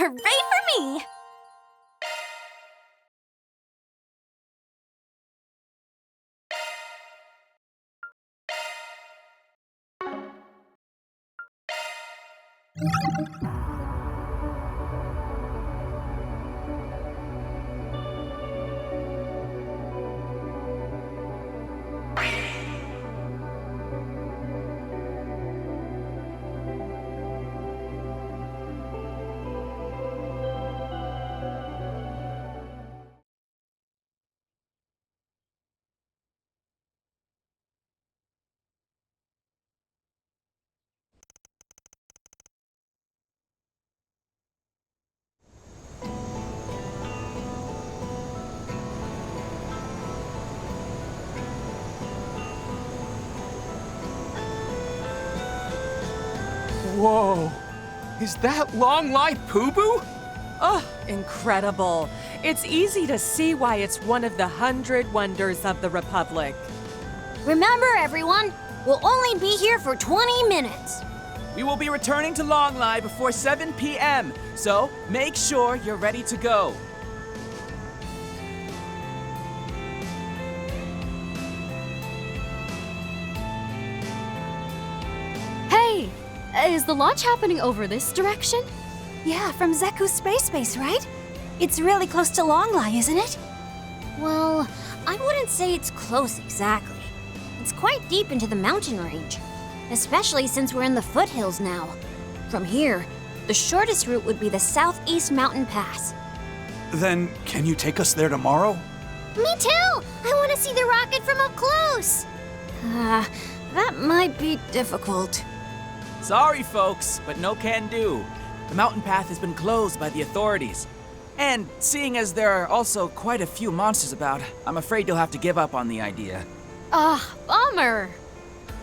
Hooray for me! Whoa! Is that long-life Poo-Boo? Oh, incredible. It's easy to see why it's one of the 100 wonders of the Republic. Remember, everyone, we'll only be here for 20 minutes. We will be returning to Longlai before 7 p.m., so make sure you're ready to go. Hey, is the launch happening over this direction? Yeah, from Zeku's space base, right? It's really close to Longlai, isn't it? Well, I wouldn't say it's close exactly. It's quite deep into the mountain range, especially since we're in the foothills now. From here, the shortest route would be the Southeast Mountain Pass. Then, can you take us there tomorrow? Me too! I want to see the rocket from up close! That might be difficult. Sorry, folks, but no can do. The mountain path has been closed by the authorities. And seeing as there are also quite a few monsters about, I'm afraid you'll have to give up on the idea. Bummer.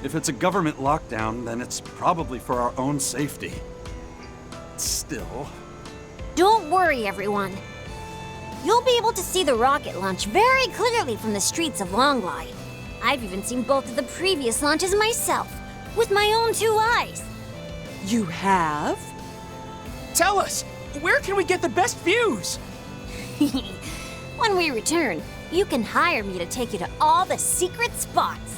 If it's a government lockdown, then it's probably for our own safety. Still... Don't worry, everyone. You'll be able to see the rocket launch very clearly from the streets of Longlai. I've even seen both of the previous launches myself, with my own 2 eyes. You have? Tell us, where can we get the best views? When we return, you can hire me to take you to all the secret spots.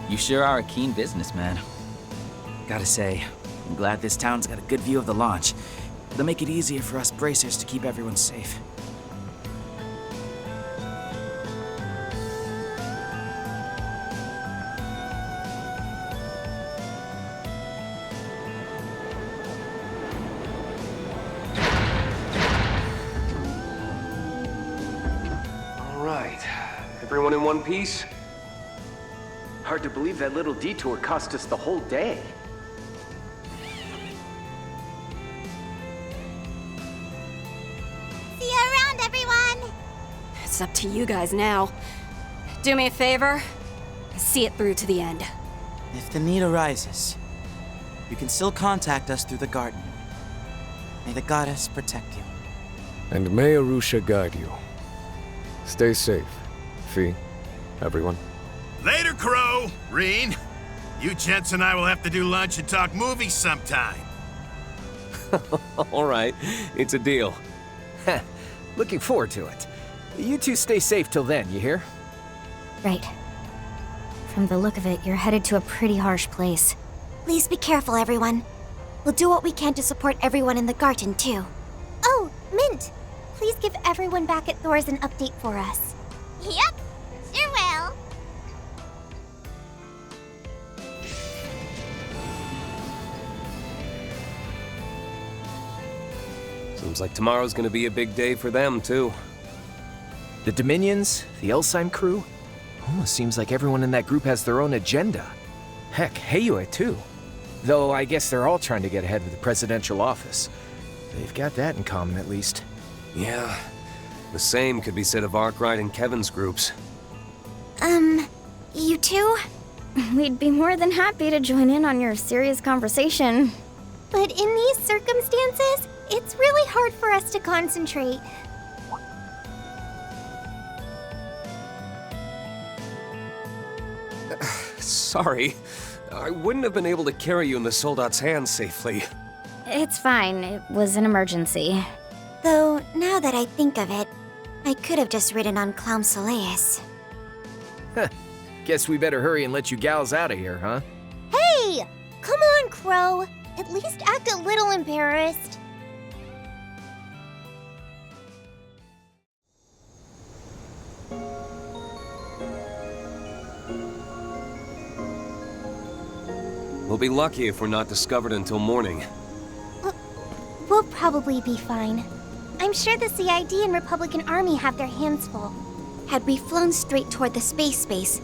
You sure are a keen businessman. Gotta say, I'm glad this town's got a good view of the launch. It'll make it easier for us bracers to keep everyone safe. All right, everyone in one piece? Hard to believe that little detour cost us the whole day. See you around, everyone! It's up to you guys now. Do me a favor. See it through to the end. If the need arises, you can still contact us through the garden. May the goddess protect you. And may Arusha guide you. Stay safe, Fee, everyone. Later, Crow! Rean! You gents and I will have to do lunch and talk movies sometime. All right, it's a deal. Looking forward to it. You two stay safe till then, you hear? Right. From the look of it, you're headed to a pretty harsh place. Please be careful, everyone. We'll do what we can to support everyone in the garden, too. Oh, Mint! Please give everyone back at Thor's an update for us. Yep, sure will. Seems like tomorrow's gonna be a big day for them, too. The Dominions, the Elsheim crew, almost seems like everyone in that group has their own agenda. Heck, Heiyue too. Though I guess they're all trying to get ahead of the presidential office. They've got that in common, at least. Yeah, the same could be said of Arkride and Kevin's groups. You two? We'd be more than happy to join in on your serious conversation. But in these circumstances, it's really hard for us to concentrate. Sorry, I wouldn't have been able to carry you in the soldat's hands safely. It's fine. It was an emergency. Though, now that I think of it, I could have just ridden on Clown Soleus. Guess we better hurry and let you gals out of here, huh? Hey! Come on, Crow. At least act a little embarrassed. We'll be lucky if we're not discovered until morning. We'll probably be fine. I'm sure the CID and Republican Army have their hands full. Had we flown straight toward the space base,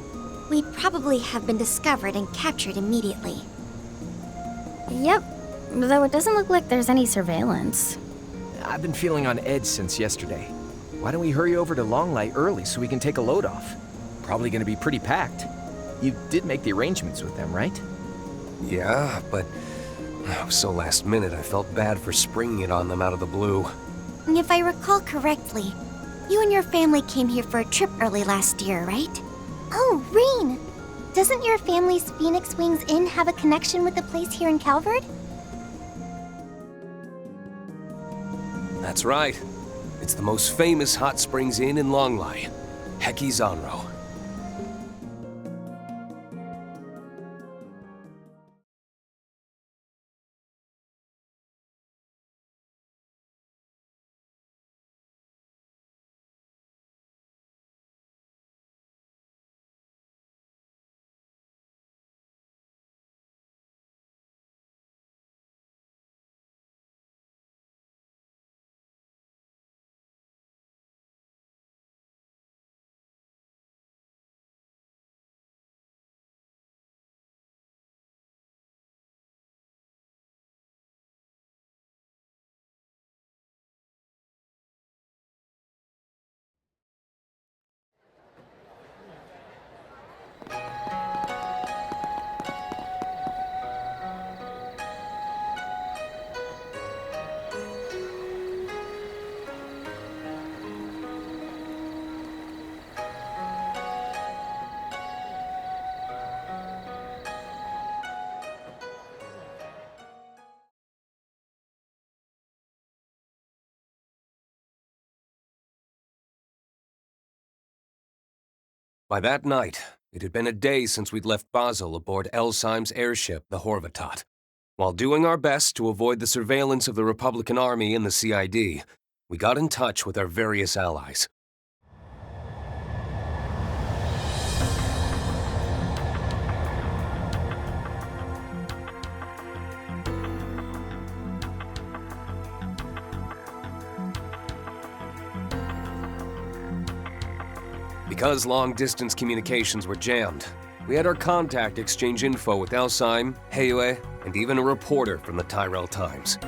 we'd probably have been discovered and captured immediately. Yep, though it doesn't look like there's any surveillance. I've been feeling on edge since yesterday. Why don't we hurry over to Longlight early so we can take a load off? Probably gonna be pretty packed. You did make the arrangements with them, right? Yeah, but it was so last minute I felt bad for springing it on them out of the blue. If I recall correctly, you and your family came here for a trip early last year, right? Oh, Rean! Doesn't your family's Phoenix Wings Inn have a connection with the place here in Calvard? That's right. It's the most famous hot springs inn in Longlai, Heki Zanro. By that night, it had been a day since we'd left Basel aboard Elsheim's airship, the Horvatat. While doing our best to avoid the surveillance of the Republican Army and the CID, we got in touch with our various allies. Because long-distance communications were jammed, we had our contact exchange info with Elsheim, Heue, and even a reporter from the Tyrell Times.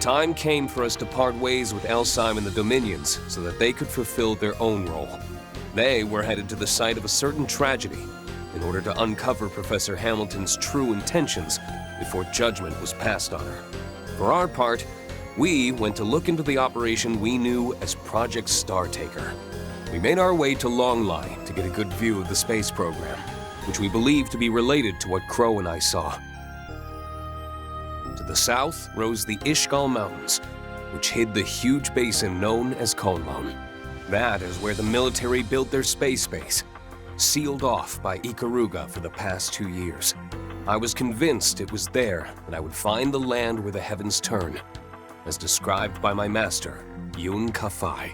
time came for us to part ways with Elsheim and the Dominions so that they could fulfill their own role. They were headed to the site of a certain tragedy in order to uncover Professor Hamilton's true intentions before judgment was passed on her. For our part, we went to look into the operation we knew as Project Startaker. We made our way to Longlai to get a good view of the space program, which we believed to be related to what Crow and I saw. To the south rose the Ishgal Mountains, which hid the huge basin known as Konlon. That is where the military built their space base, sealed off by Ikaruga for the past 2 years. I was convinced it was there that I would find the land where the heavens turn, as described by my master, Yun Kafai.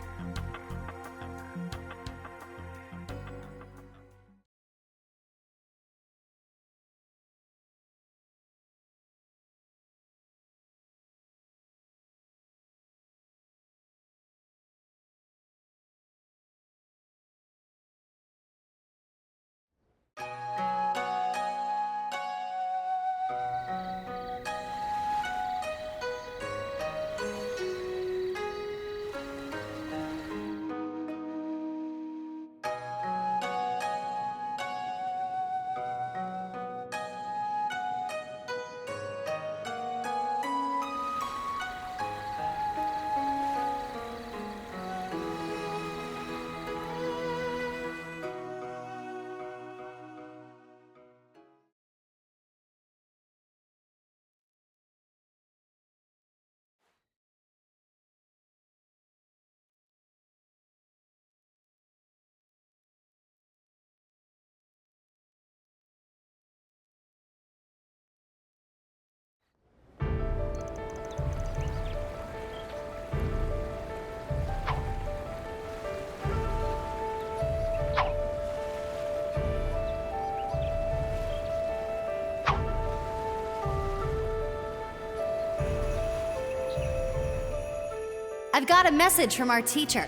I've got a message from our teacher.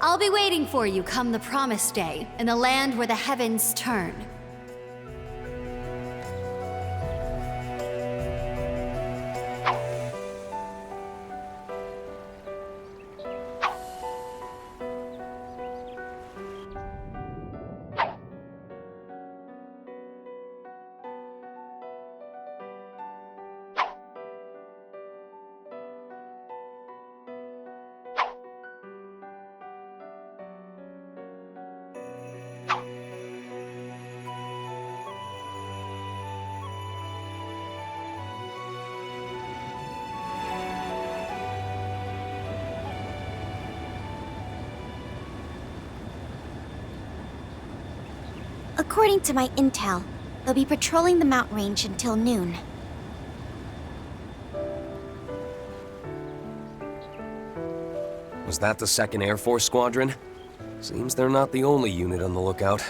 I'll be waiting for you come the promised day in the land where the heavens turn. According to my intel, they'll be patrolling the mountain range until noon. Was that the 2nd Air Force Squadron? Seems they're not the only unit on the lookout.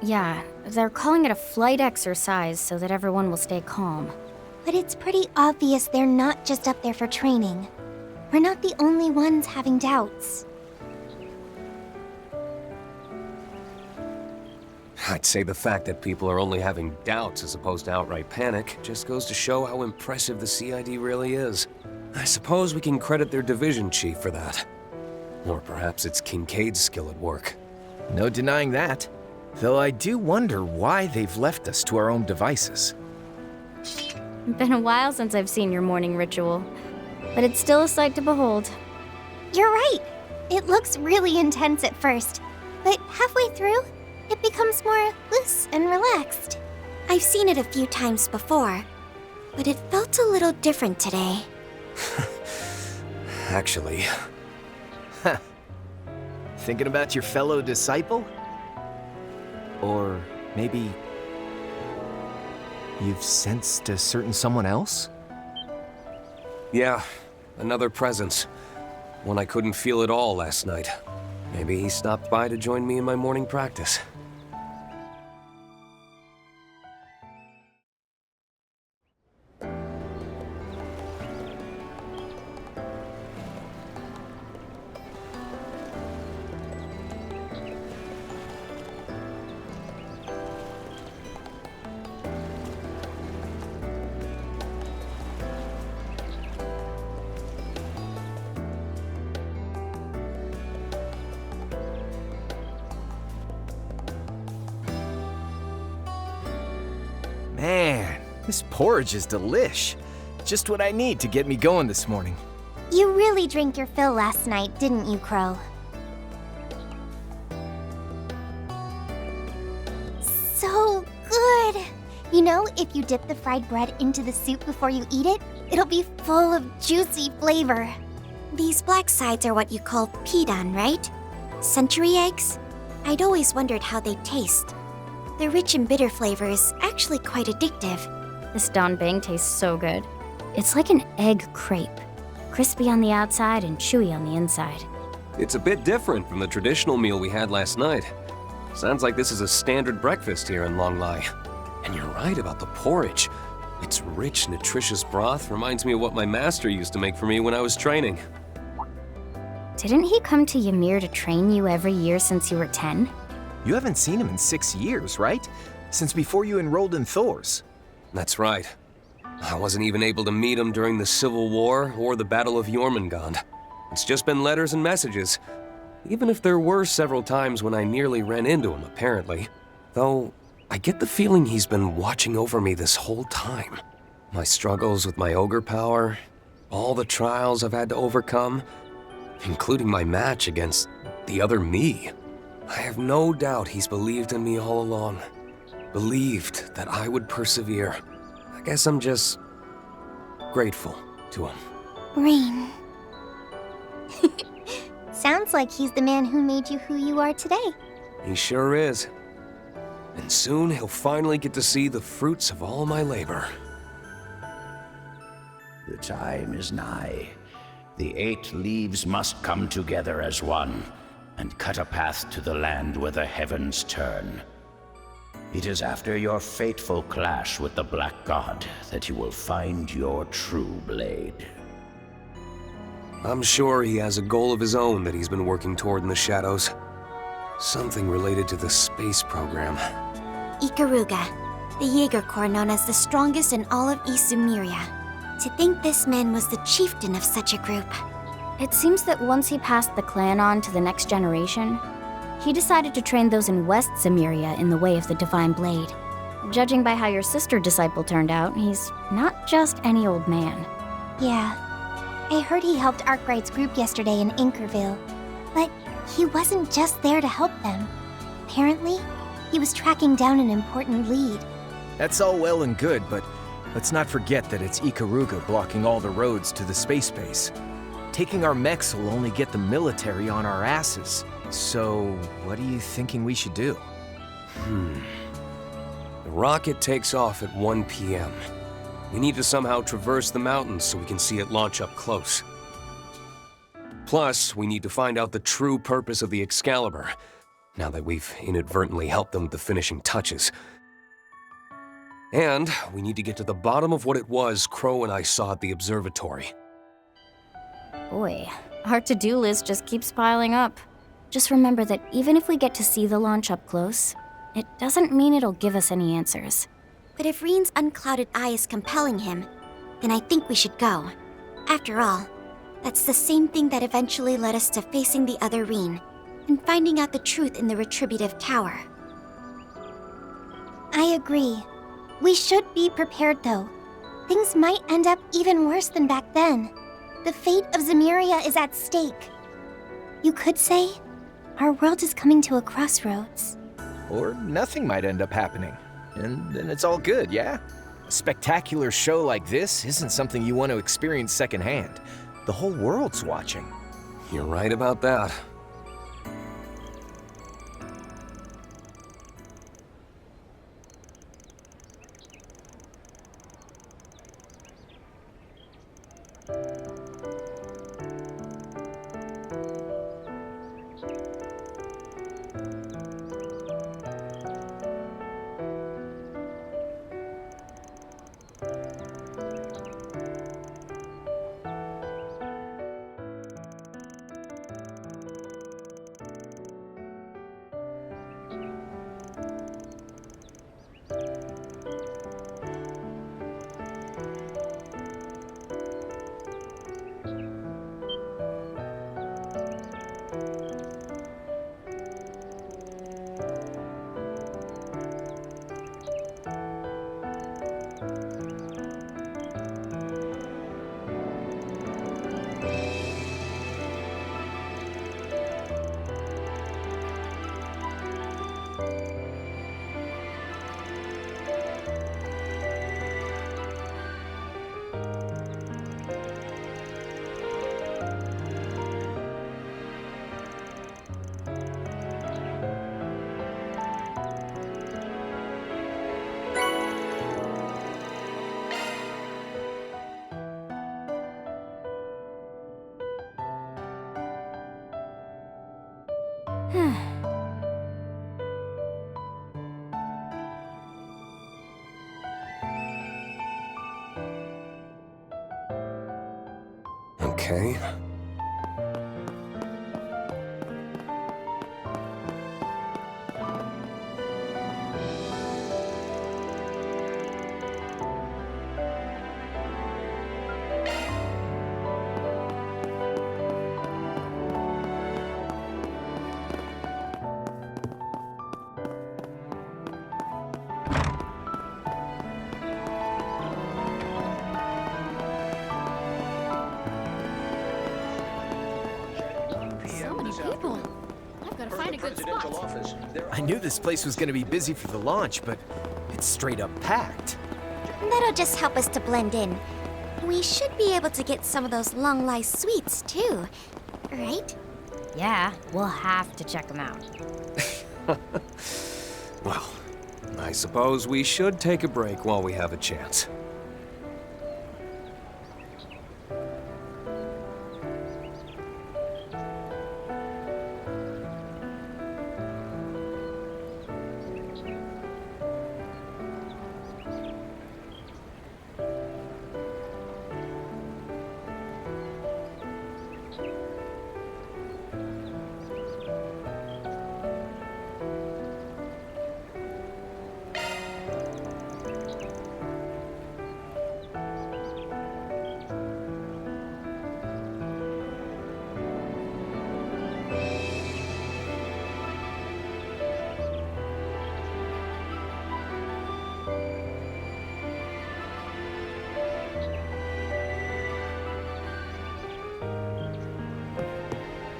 Yeah, they're calling it a flight exercise so that everyone will stay calm. But it's pretty obvious they're not just up there for training. We're not the only ones having doubts. I'd say the fact that people are only having doubts as opposed to outright panic just goes to show how impressive the CID really is. I suppose we can credit their division chief for that. Or perhaps it's Kincaid's skill at work. No denying that. Though I do wonder why they've left us to our own devices. Been a while since I've seen your morning ritual, but it's still a sight to behold. You're right. It looks really intense at first, but halfway through, it becomes more loose and relaxed. I've seen it a few times before, but it felt a little different today. Actually. Thinking about your fellow disciple? Or maybe you've sensed a certain someone else? Yeah, another presence. One I couldn't feel at all last night. Maybe he stopped by to join me in my morning practice. Man, this porridge is delish. Just what I need to get me going this morning. You really drank your fill last night, didn't you, Crow? So good! You know, if you dip the fried bread into the soup before you eat it, it'll be full of juicy flavor. These black sides are what you call pedan, right? Century eggs? I'd always wondered how they taste. The rich and bitter flavor is actually quite addictive. This donbang tastes so good. It's like an egg crepe. Crispy on the outside and chewy on the inside. It's a bit different from the traditional meal we had last night. Sounds like this is a standard breakfast here in Longlai. And you're right about the porridge. Its rich, nutritious broth reminds me of what my master used to make for me when I was training. Didn't he come to Ymir to train you every year since you were 10? You haven't seen him in 6 years, right? Since before you enrolled in Thor's. That's right. I wasn't even able to meet him during the Civil War or the Battle of Jormungand. It's just been letters and messages. Even if there were several times when I nearly ran into him, apparently. Though, I get the feeling he's been watching over me this whole time. My struggles with my ogre power, all the trials I've had to overcome, including my match against the other me. I have no doubt he's believed in me all along. Believed that I would persevere. I guess I'm just grateful to him. Rean. Sounds like he's the man who made you who you are today. He sure is. And soon he'll finally get to see the fruits of all my labor. The time is nigh. The 8 leaves must come together as one, and cut a path to the land where the heavens turn. It is after your fateful clash with the Black God that you will find your true blade. I'm sure he has a goal of his own that he's been working toward in the shadows. Something related to the space program. Ikaruga, the Jaeger Corps known as the strongest in all of East Sumeria. To think this man was the chieftain of such a group. It seems that once he passed the clan on to the next generation, he decided to train those in West Sumeria in the way of the Divine Blade. Judging by how your sister disciple turned out, he's not just any old man. Yeah. I heard he helped Arkride's group yesterday in Inkerville. But he wasn't just there to help them. Apparently, he was tracking down an important lead. That's all well and good, but let's not forget that it's Ikaruga blocking all the roads to the space base. Taking our mechs will only get the military on our asses. So, what are you thinking we should do? The rocket takes off at 1 p.m. We need to somehow traverse the mountains so we can see it launch up close. Plus, we need to find out the true purpose of the Excalibur, now that we've inadvertently helped them with the finishing touches. And we need to get to the bottom of what it was Crow and I saw at the observatory. Boy, our to-do list just keeps piling up. Just remember that even if we get to see the launch up close, it doesn't mean it'll give us any answers. But if Rean's unclouded eye is compelling him, then I think we should go. After all, that's the same thing that eventually led us to facing the other Rean, and finding out the truth in the Retributive Tower. I agree. We should be prepared, though. Things might end up even worse than back then. The fate of Zemuria is at stake. You could say, our world is coming to a crossroads. Or nothing might end up happening, and then it's all good, yeah? A spectacular show like this isn't something you want to experience secondhand. The whole world's watching. You're right about that. Okay. So many people. I've got to find a good spot. I knew this place was gonna be busy for the launch, but it's straight up packed. That'll just help us to blend in. We should be able to get some of those long lie sweets, too. Right? Yeah, we'll have to check them out. Well, I suppose we should take a break while we have a chance.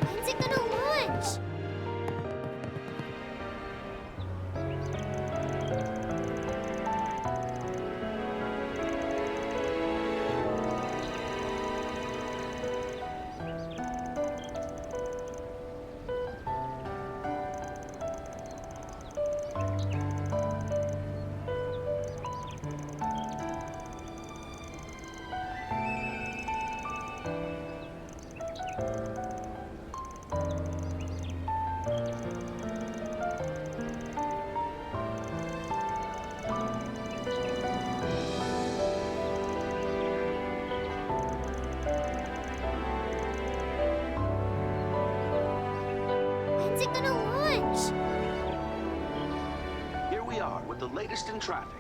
When's it gonna launch? When's it gonna launch? Here we are with the latest in traffic.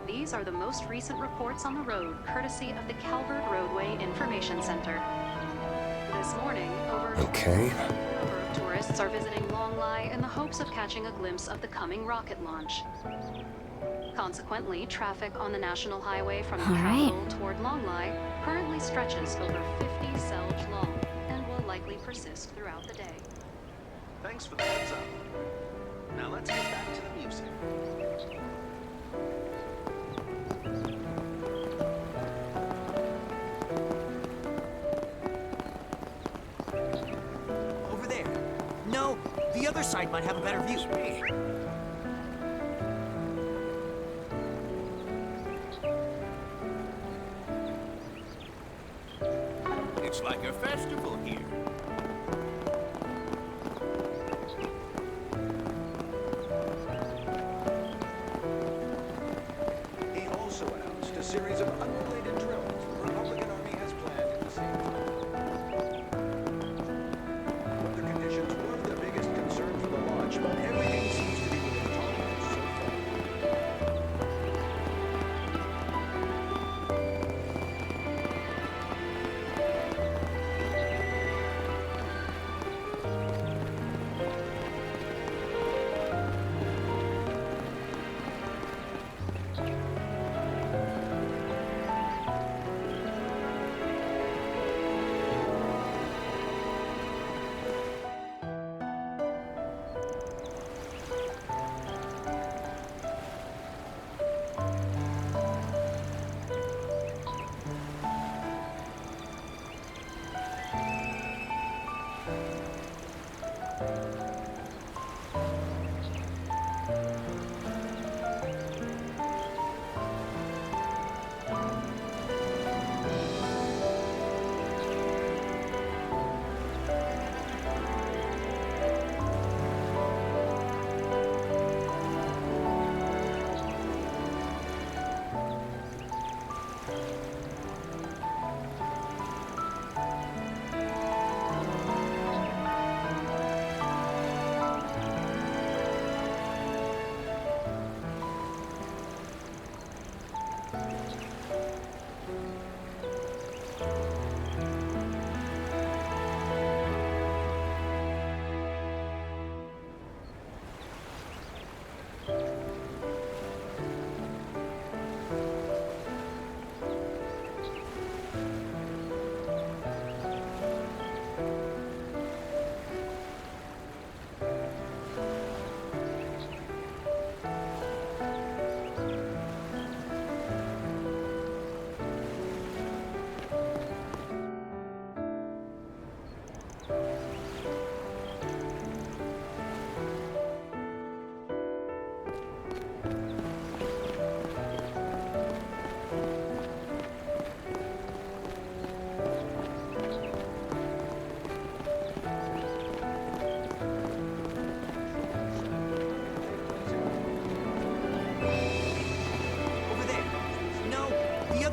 These are the most recent reports on the road, courtesy of the Calvard Roadway Information Center. This morning, over a number of tourists are visiting Longlie in the hopes of catching a glimpse of the coming rocket launch. Consequently, traffic on the National Highway from the capital toward Longlie currently stretches over 50 selge long and will likely persist throughout the day. Thanks for the heads up. Now let's get back to the music. Over there. No, the other side might have a better view. It's like a festival here. He also announced a series of unrelated drills the Republican Army has planned at the same time. Weather conditions were the biggest concern for the launch, but everything seems to be within tolerance so far.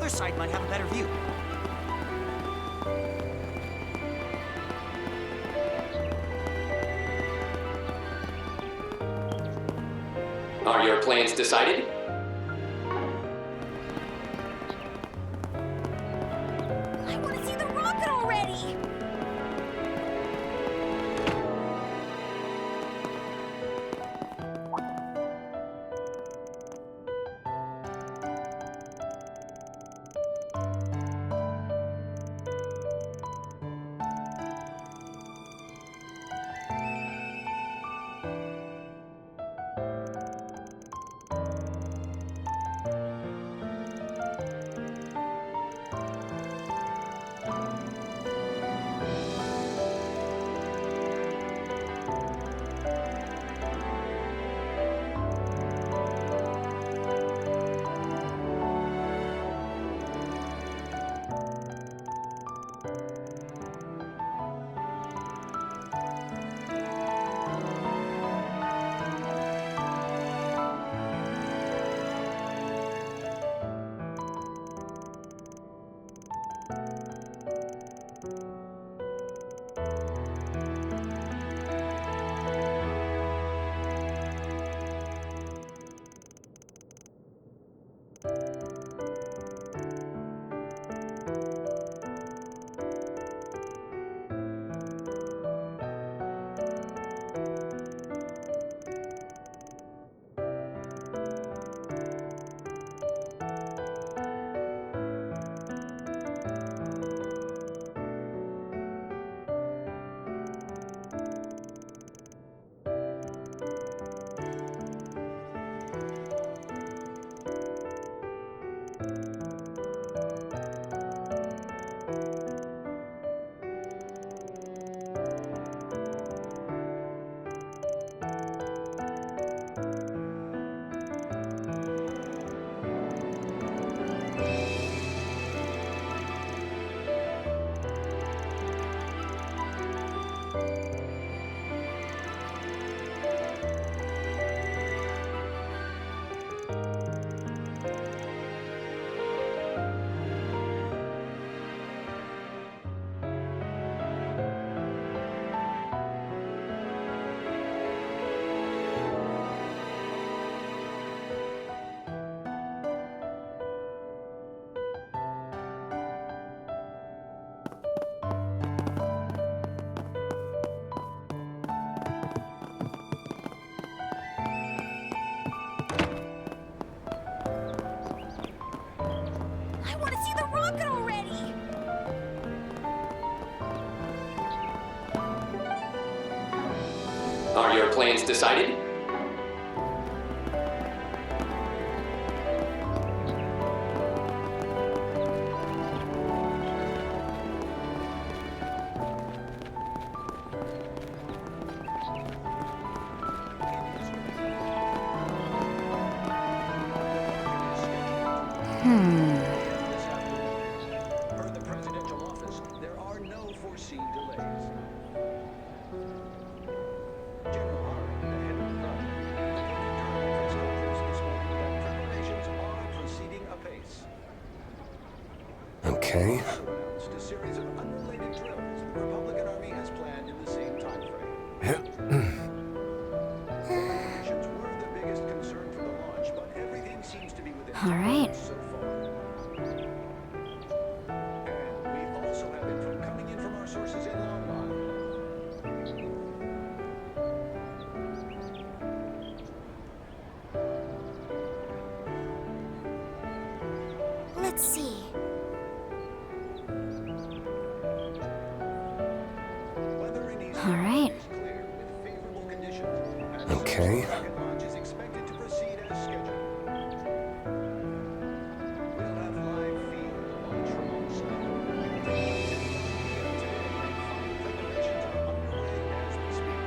Side might have a better view. Are your plans decided? I want to see the rocket already! Are your plans decided? Per the presidential office, there are no foreseen delays. General Arkride, the head of the project, reported during a press conference this morning that preparations are proceeding apace. Okay. Also announced a series of unrelated drills the Republican Army has planned in the same time frame. Preparations were the biggest concern for the launch, but everything seems to be within All right. so far. And we also have info coming in from our sources in Longline. Let's see. All right. Okay. Rocket launch is expected to proceed as scheduled. We'll have live feed of the launch from on site. Preparations are underway as we speak.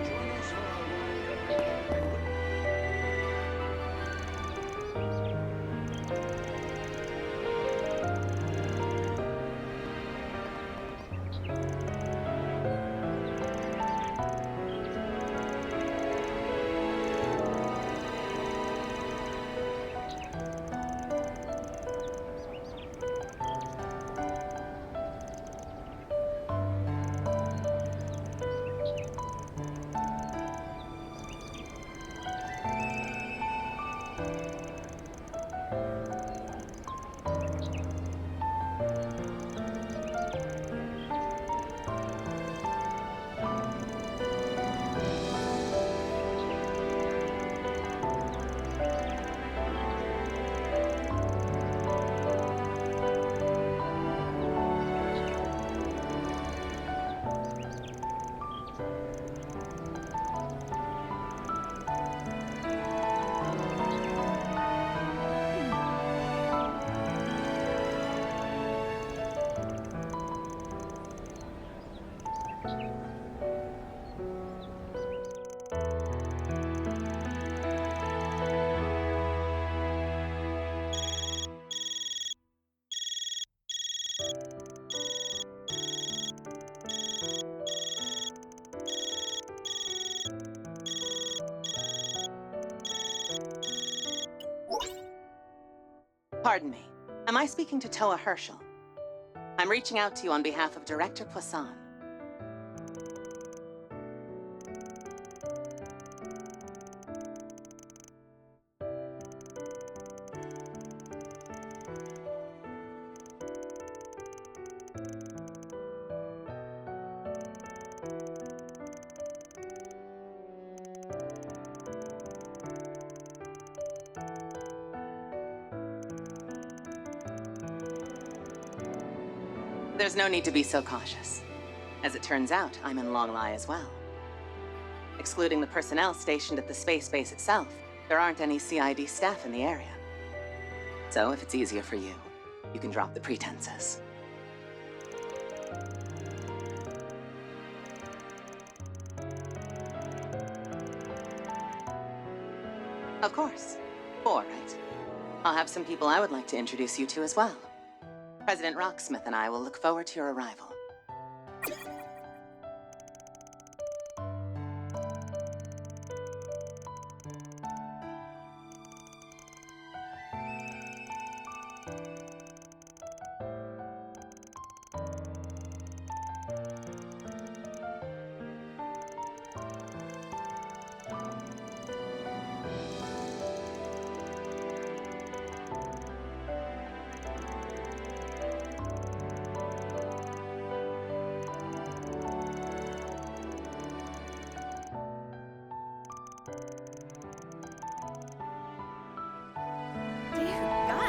Join us for our live coverage and Pardon me. Am I speaking to Toa Herschel? I'm reaching out to you on behalf of Director Poisson. There's no need to be so cautious. As it turns out, I'm in Longlie as well. Excluding the personnel stationed at the space base itself, there aren't any CID staff in the area. So if it's easier for you, you can drop the pretenses. Of course. 4, right? I'll have some people I would like to introduce you to as well. President Rocksmith and I will look forward to your arrival.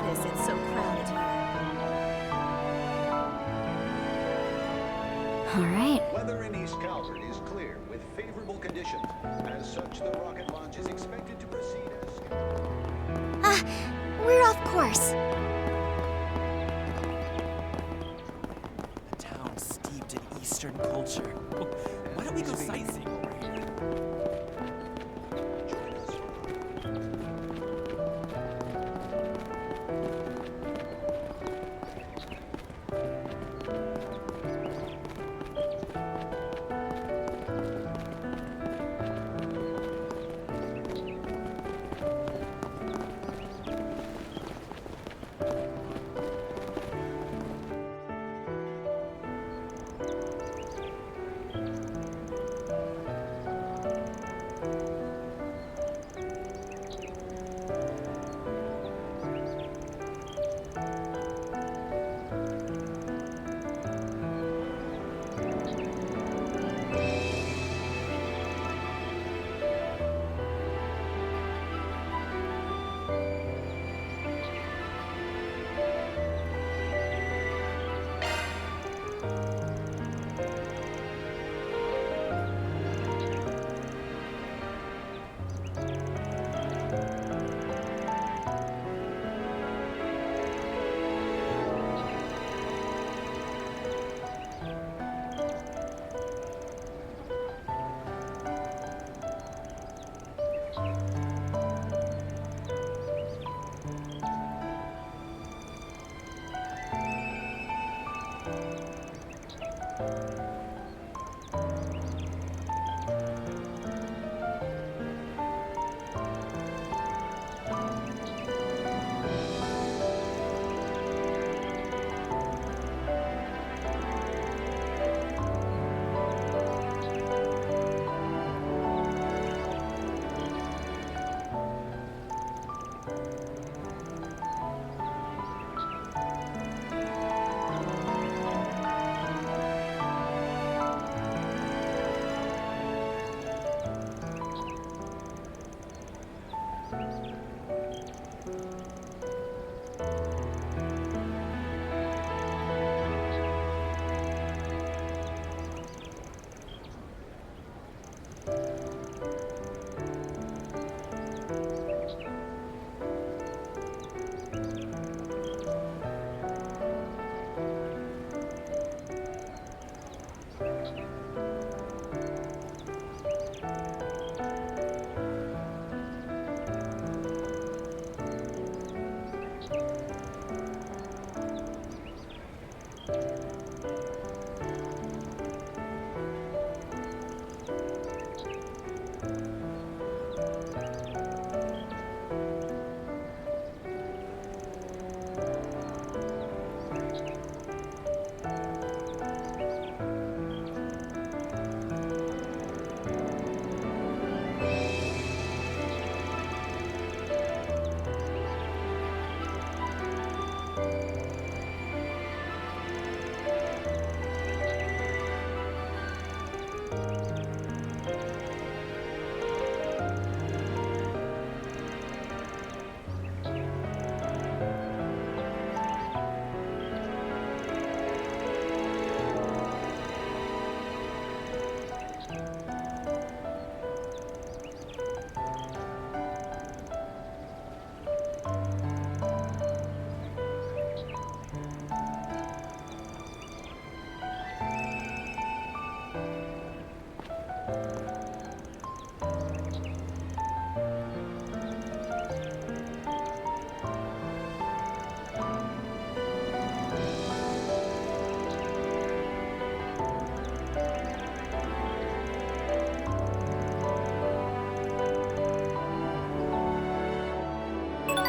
It's so crowded here. All right. Weather in East Calvard is clear with favorable conditions. As such, the rocket launch is expected to proceed as scheduled. We're off course. A town steeped in Eastern culture. Why don't we go sightseeing over here?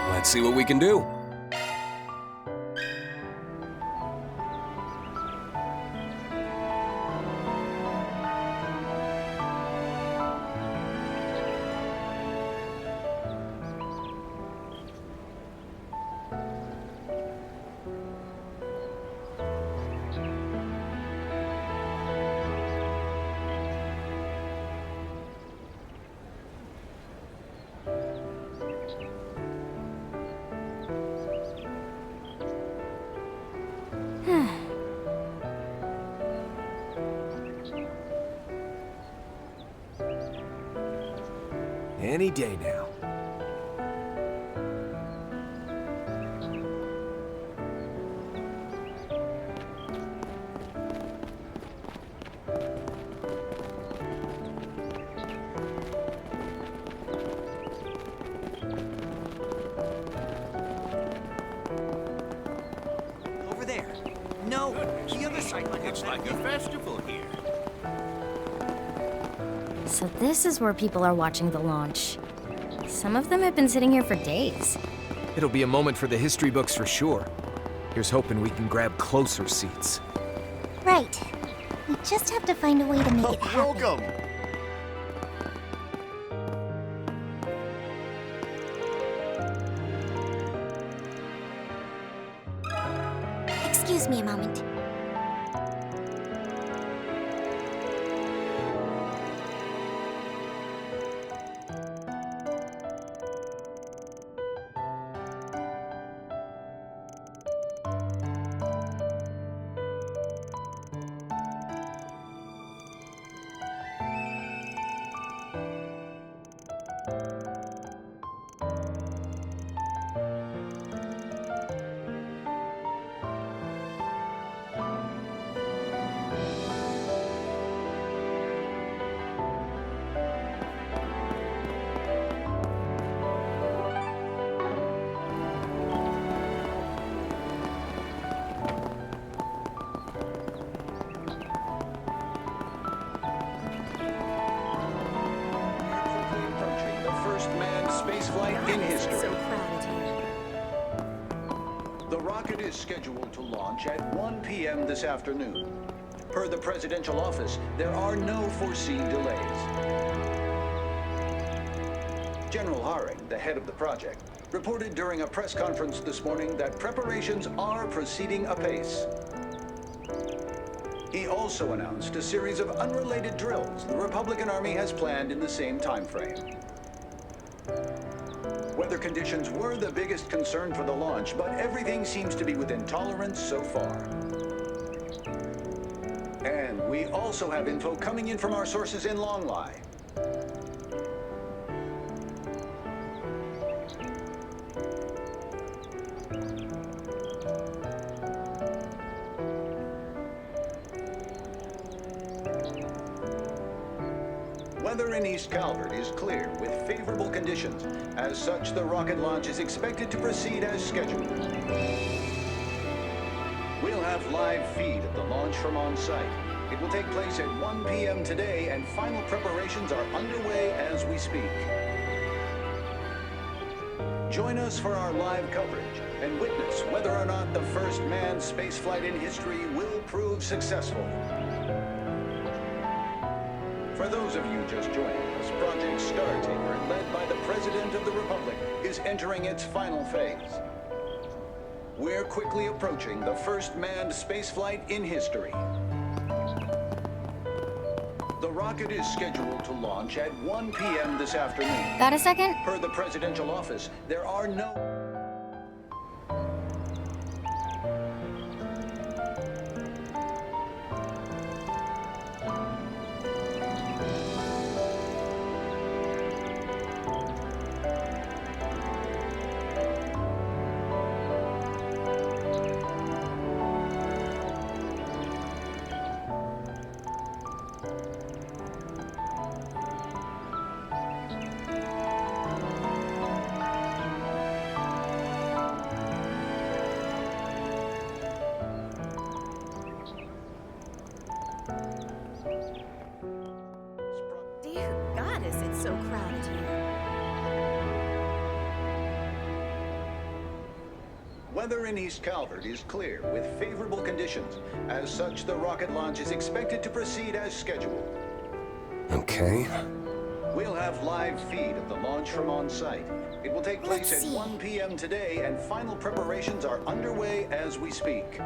Let's see what we can do. Any day now. Over there. No, the other side. It's like a festival here. So this is where people are watching the launch. Some of them have been sitting here for days. It'll be a moment for the history books for sure. Here's hoping we can grab closer seats. Right. We just have to find a way to make it happen. Welcome. Excuse me a moment. Spaceflight in history. So crowded here. The rocket is scheduled to launch at 1 p.m. this afternoon. Per the presidential office, there are no foreseen delays. General Haring, the head of the project, reported during a press conference this morning that preparations are proceeding apace. He also announced a series of unrelated drills the Republican Army has planned in the same time frame. Weather conditions were the biggest concern for the launch, but everything seems to be within tolerance so far. And we also have info coming in from our sources in Longlai. Weather in East Calvard is clear with favorable conditions. As such, the rocket launch is expected to proceed as scheduled. We'll have live feed of the launch from on site. It will take place at 1 p.m. today, and final preparations are underway as we speak. Join us for our live coverage and witness whether or not the first manned spaceflight in history will prove successful. For those of you just joining us, Project Startaker, led by the President of the Republic, is entering its final phase. We're quickly approaching the first manned spaceflight in history. The rocket is scheduled to launch at 1 p.m. this afternoon. Got a second? Per the presidential office, there are no... Dear goddess, it's so crowded here. Weather in East Calvard is clear with favorable conditions. As such, the rocket launch is expected to proceed as scheduled. Okay. We'll have live feed of the launch from on site. It will take place at 1 p.m. today, and final preparations are underway as we speak.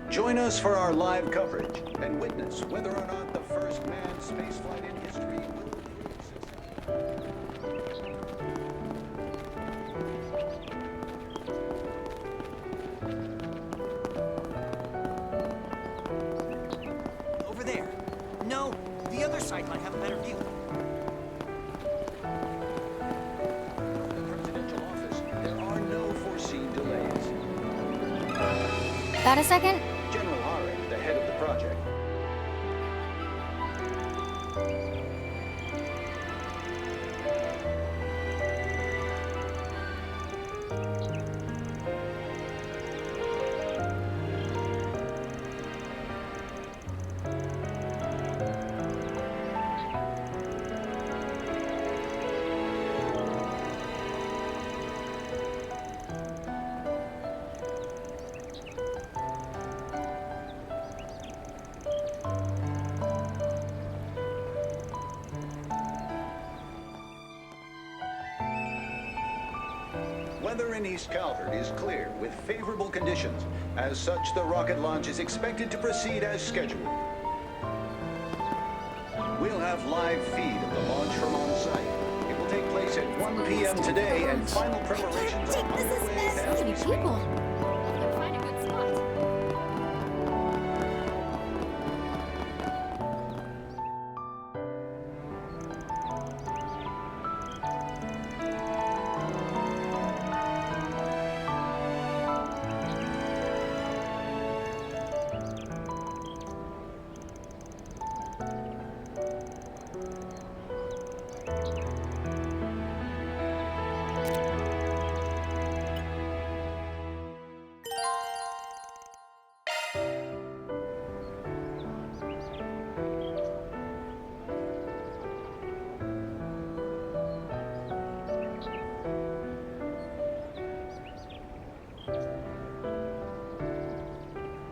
Join us for our live coverage and witness whether or not the first manned spaceflight in history will be successful. Over there. No, the other side might have a better view. The presidential office, there are no foreseen delays. Got a second? General Harrick, the head of the project. Weather in East Calvard is clear with favorable conditions. As such, the rocket launch is expected to proceed as scheduled. We'll have live feed of the launch from on site. It will take place at 1 p.m. today, and final preparations are underway as we speak. Find a good spot.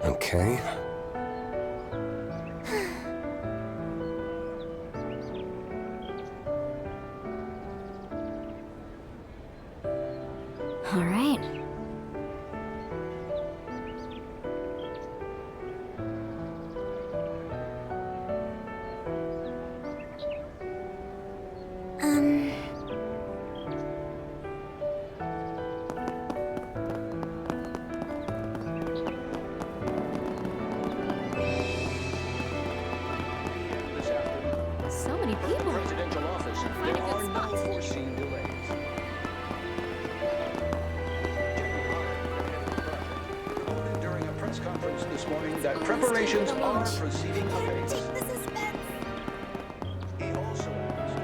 Okay. All right. So many people. Presidential office, Find there a good are spot. no foreseen delays. General Harrick, the head of the project, reported during a press conference this morning that preparations are proceeding apace. He also announced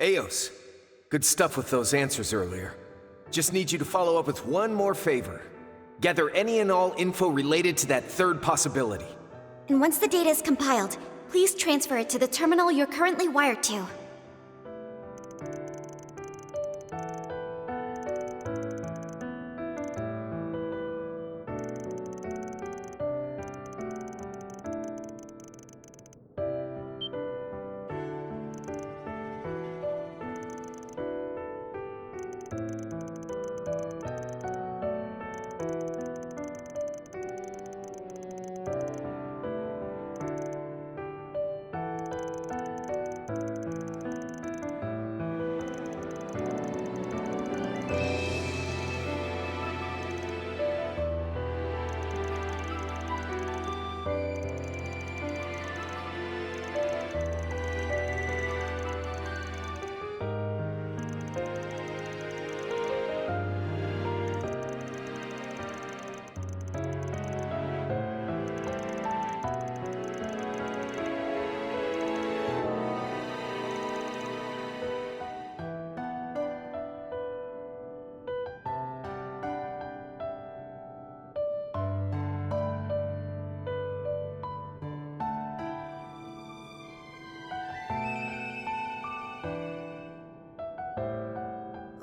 Eos, good stuff with those answers earlier. Just need you to follow up with one more favor. Gather any and all info related to that third possibility. And once the data is compiled, please transfer it to the terminal you're currently wired to.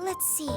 Let's see.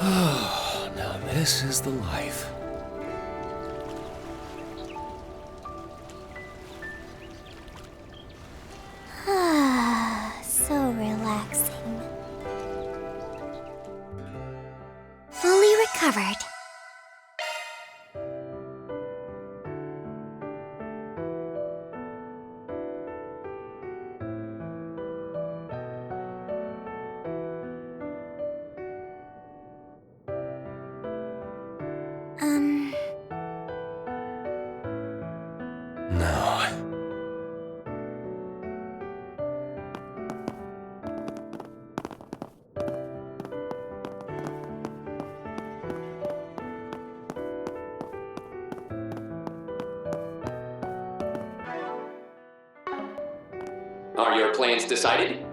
Now this is the life. So relaxing. Fully recovered. No. Are your plans decided?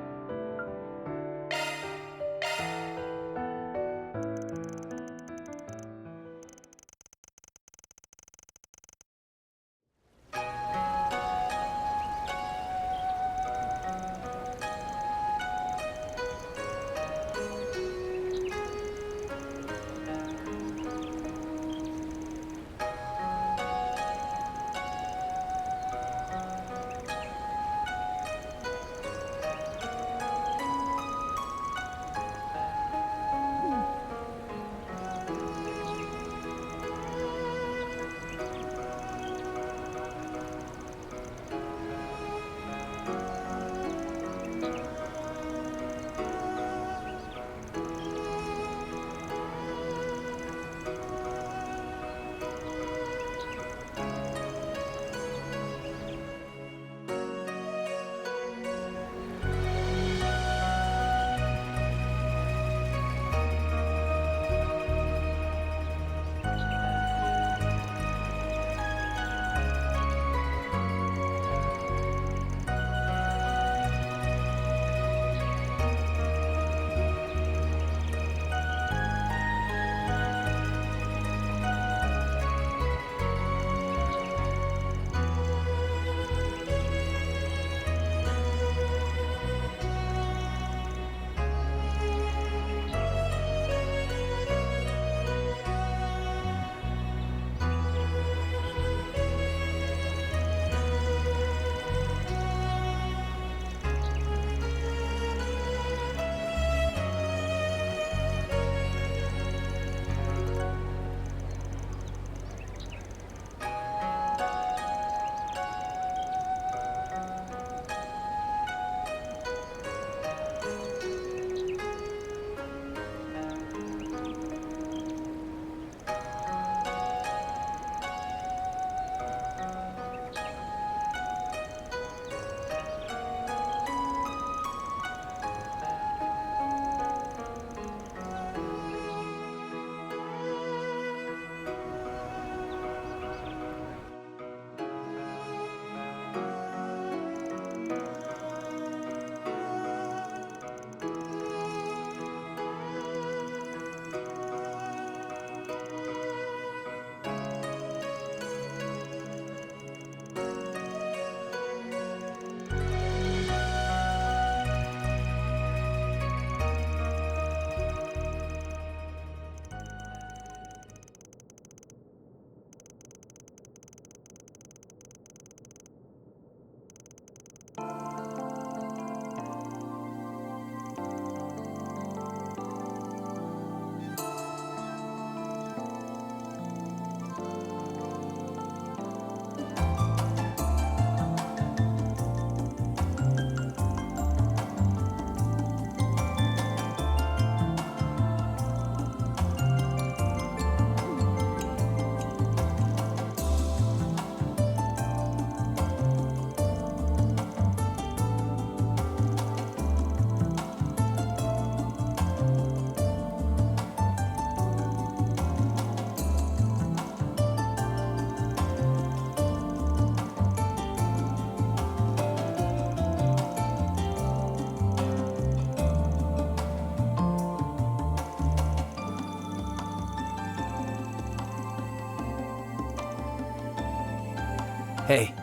Hey,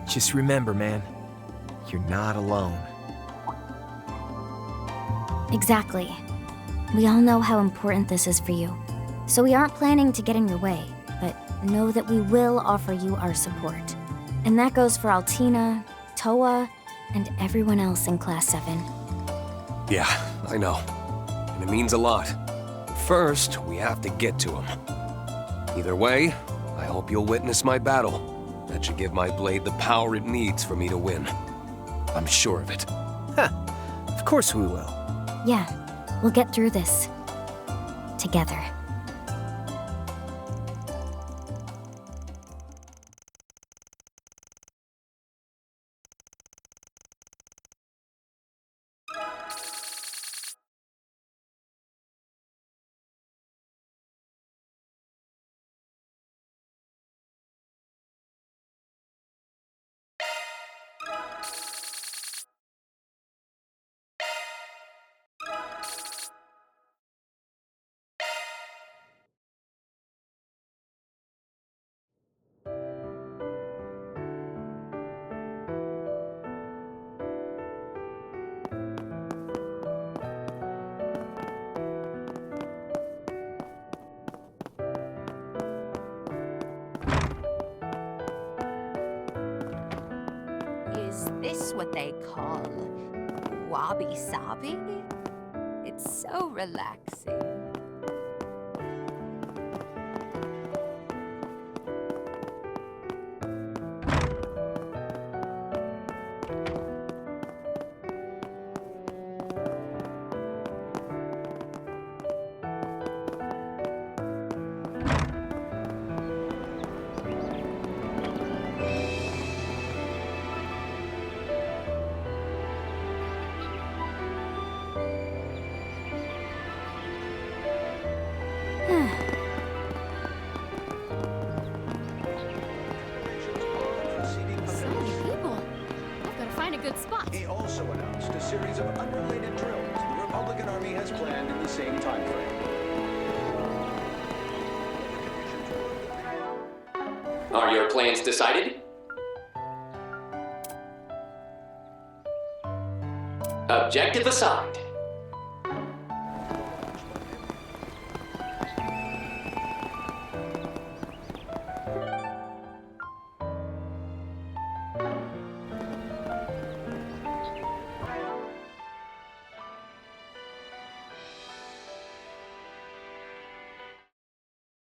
just remember, man, you're not alone. Exactly. We all know how important this is for you. So we aren't planning to get in your way, but know that we will offer you our support. And that goes for Altina, Toa, and everyone else in Class 7. Yeah, I know. And it means a lot. First, we have to get to him. Either way, I hope you'll witness my battle. That should give my blade the power it needs for me to win. I'm sure of it. Huh. Of course we will. Yeah, we'll get through this. Together. Is this what they call wabi-sabi? It's so relaxing. He also announced a series of unrelated drills the Republican Army has planned in the same time frame. Are your plans decided? Objective assigned.